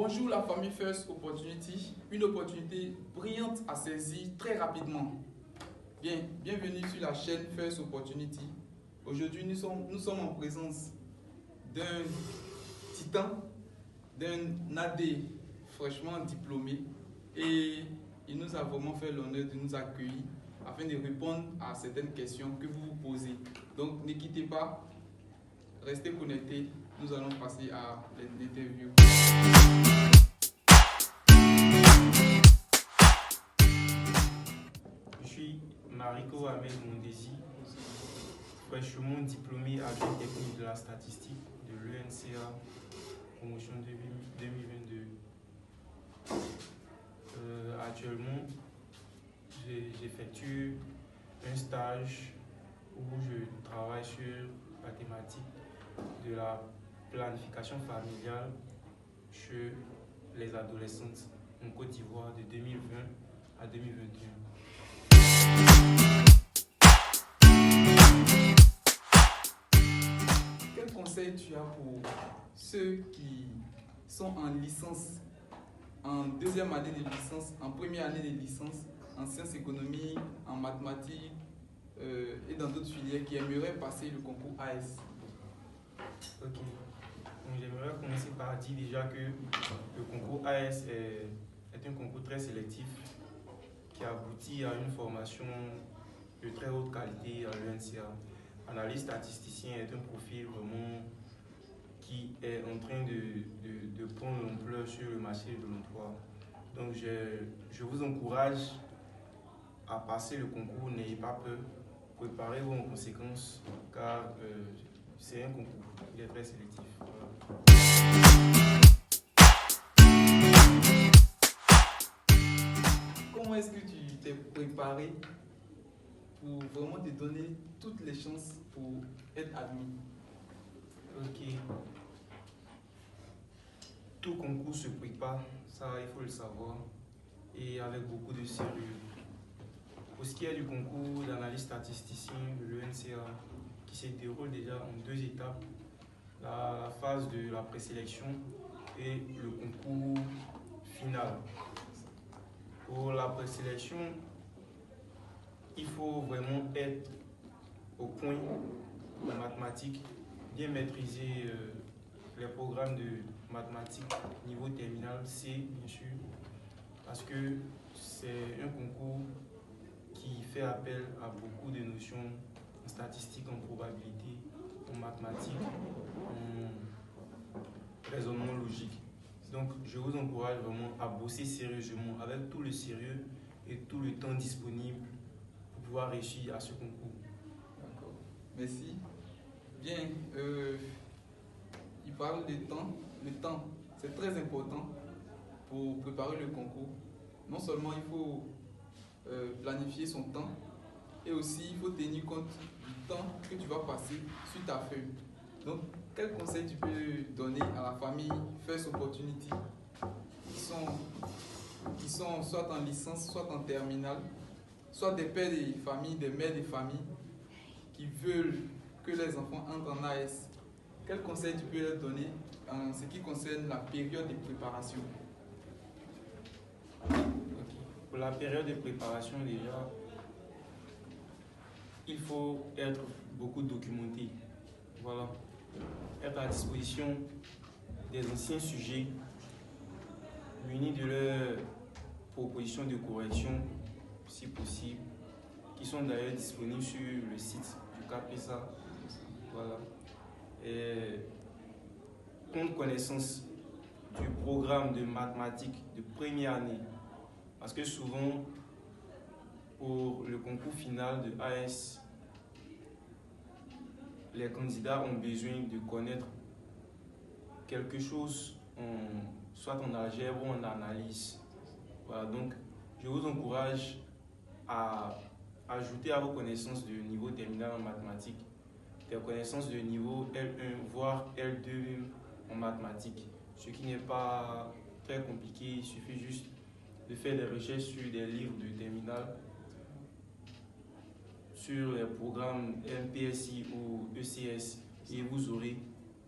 Bonjour la famille First Opportunity, une opportunité brillante à saisir très rapidement. Bienvenue sur la chaîne First Opportunity. Aujourd'hui, nous sommes en présence d'un titan, d'un AD fraîchement diplômé, et il nous a vraiment fait l'honneur de nous accueillir afin de répondre à certaines questions que vous vous posez. Donc ne quittez pas, restez connectés, nous allons passer à l'interview. Je suis Mariko Ahmed Mondesi, fraîchement diplômé agent technique de la statistique de l'ENCA, promotion 2022. Actuellement, j'effectue un stage où je travaille sur la thématique de la planification familiale chez les adolescentes en Côte d'Ivoire de 2020 à 2021. Quel conseil tu as pour ceux qui sont en licence, en deuxième année de licence, en première année de licence, en sciences économiques, en mathématiques et dans d'autres filières qui aimeraient passer le concours AS? Ok. Donc, j'aimerais commencer par dire déjà que le concours AS est un concours très sélectif qui aboutit à une formation de très haute qualité à l'ENCA. Analyste statisticien est un profil vraiment qui est en train de prendre l'ampleur sur le marché de l'emploi. Donc je vous encourage à passer le concours, n'ayez pas peur, préparez-vous en conséquence car c'est un concours, il est très sélectif. Voilà. Comment est-ce que tu t'es préparé pour vraiment te donner toutes les chances pour être admis? Ok. Tout concours se prépare, ça il faut le savoir, et avec beaucoup de sérieux. Pour ce qui est du concours d'analyse statisticien de l'ENCA, qui se déroule déjà en 2 étapes, la phase de la présélection et le concours final. Pour la présélection, il faut vraiment être au point en mathématiques, bien maîtriser les programmes de mathématiques niveau terminal C, bien sûr, parce que c'est un concours qui fait appel à beaucoup de notions en statistique, en probabilité, en mathématiques, en raisonnement logique. Donc, je vous encourage vraiment à bosser sérieusement, avec tout le sérieux et tout le temps disponible pour pouvoir réussir à ce concours. D'accord, merci. Bien, il parle de temps. Le temps, c'est très important pour préparer le concours. Non seulement il faut planifier son temps, et aussi il faut tenir compte du temps que tu vas passer sur ta feuille. Donc, quel conseil tu peux donner à la famille First Opportunity qui sont soit en licence, soit en terminale, soit des pères de famille, des mères de famille qui veulent que les enfants entrent en AS? Quel conseil tu peux leur donner en ce qui concerne la période de préparation? Okay. Pour la période de préparation, déjà, il faut être beaucoup documenté. Voilà. Être à disposition des anciens sujets, munis de leurs propositions de correction, si possible, qui sont d'ailleurs disponibles sur le site du CAPESA. Voilà. Et prendre connaissance du programme de mathématiques de première année. Parce que souvent, pour le concours final de AS, les candidats ont besoin de connaître quelque chose, soit en algèbre ou en analyse. Voilà, donc je vous encourage à ajouter à vos connaissances de niveau terminal en mathématiques des connaissances de niveau L1 voire L2 en mathématiques, ce qui n'est pas très compliqué. Il suffit juste de faire des recherches sur des livres de terminal, sur les programmes MPSI ou ECS, et vous aurez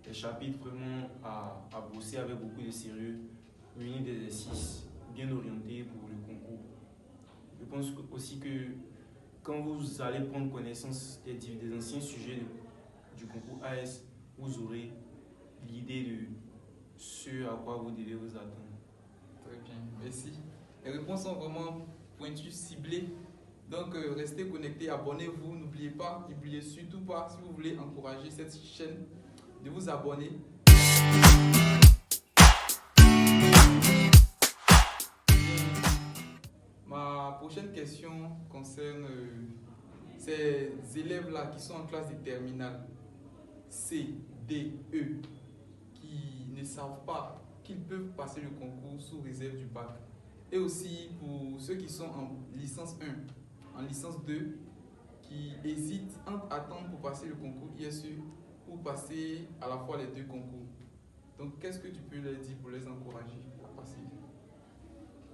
des chapitres vraiment à bosser avec beaucoup de sérieux muni d'exercices bien orientés pour le concours. Je pense aussi que quand vous allez prendre connaissance des anciens sujets du concours AS, vous aurez l'idée de ce à quoi vous devez vous attendre. Très bien, merci. Les réponses sont vraiment pointues, ciblées. Donc, restez connectés, abonnez-vous. N'oubliez surtout pas, si vous voulez encourager cette chaîne, de vous abonner. Ma prochaine question concerne ces élèves-là qui sont en classe de terminale C, D, E, qui ne savent pas qu'ils peuvent passer le concours sous réserve du bac. Et aussi pour ceux qui sont en licence 1, en licence 2, qui hésitent entre attendre pour passer le concours ISU ou passer à la fois les deux concours. Donc, qu'est-ce que tu peux leur dire pour les encourager à passer?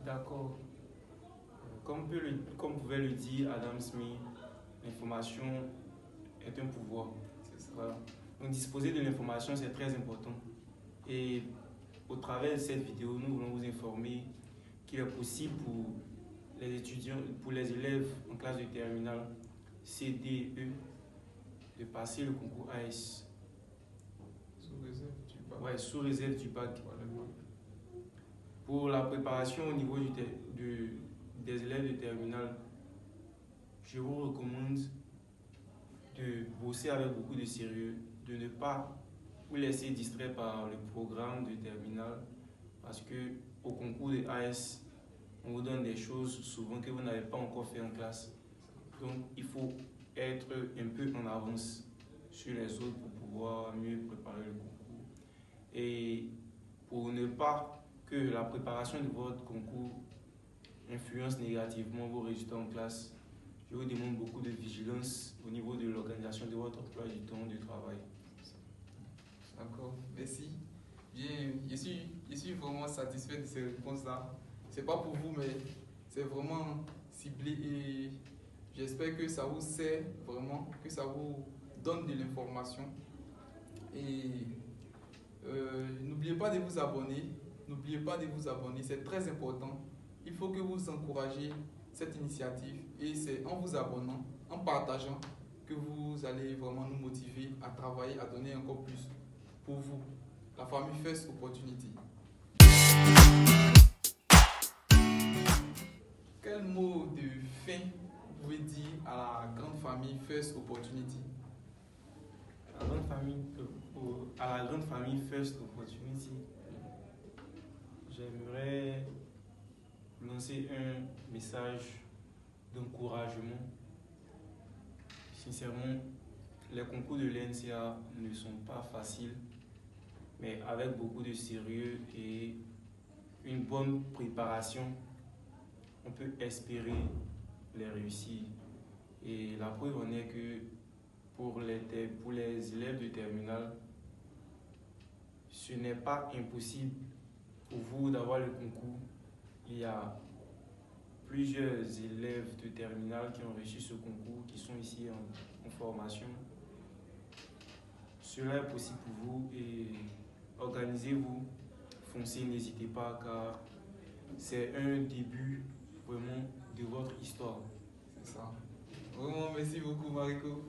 D'accord. Comme pouvait le dire Adam Smith, l'information est un pouvoir. C'est ça. Voilà. Donc disposer de l'information, c'est très important. Et au travers de cette vidéo, nous voulons vous informer qu'il est possible pour les étudiants, pour les élèves en classe de terminale CDE de passer le concours AS. Sous réserve du bac. Ouais, sous réserve du bac. Pour la préparation au niveau des élèves de terminale, je vous recommande de bosser avec beaucoup de sérieux, de ne pas vous laisser distraire par le programme de terminale, parce que au concours de AS, on vous donne des choses souvent que vous n'avez pas encore fait en classe. Donc il faut être un peu en avance sur les autres pour pouvoir mieux préparer le concours. Et pour ne pas que la préparation de votre concours influence négativement vos résultats en classe, je vous demande beaucoup de vigilance au niveau de l'organisation de votre emploi du temps de travail. D'accord, merci. Bien, je suis vraiment satisfait de ces réponses-là. Ce n'est pas pour vous, mais c'est vraiment ciblé et j'espère que ça vous sert vraiment, que ça vous donne de l'information. Et n'oubliez pas de vous abonner. N'oubliez pas de vous abonner, c'est très important. Il faut que vous encouragiez cette initiative et c'est en vous abonnant, en partageant, que vous allez vraiment nous motiver à travailler, à donner encore plus pour vous, la famille First Opportunity. Quel mot de fin vous pouvez dire à la grande famille First Opportunity? À la grande famille First Opportunity, j'aimerais lancer un message d'encouragement. Sincèrement, les concours de l'NCA ne sont pas faciles, mais avec beaucoup de sérieux et une bonne préparation, on peut espérer les réussir. Et la preuve en est que pour les élèves de terminale, ce n'est pas impossible pour vous d'avoir le concours. Il y a plusieurs élèves de terminale qui ont reçu ce concours, qui sont ici en formation. Cela est possible pour vous et organisez-vous, foncez, n'hésitez pas car c'est un début vraiment de votre histoire. C'est ça. Vraiment, merci beaucoup Mariko.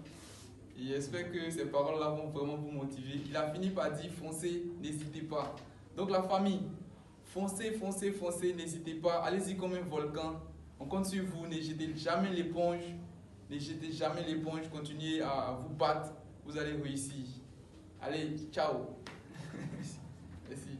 Et j'espère que ces paroles-là vont vraiment vous motiver. Il a fini par dire foncez, n'hésitez pas. Donc la famille, foncez, foncez, foncez, n'hésitez pas. Allez-y comme un volcan. On compte sur vous, ne jetez jamais l'éponge. Ne jetez jamais l'éponge, continuez à vous battre. Vous allez réussir. Allez, ciao. Merci.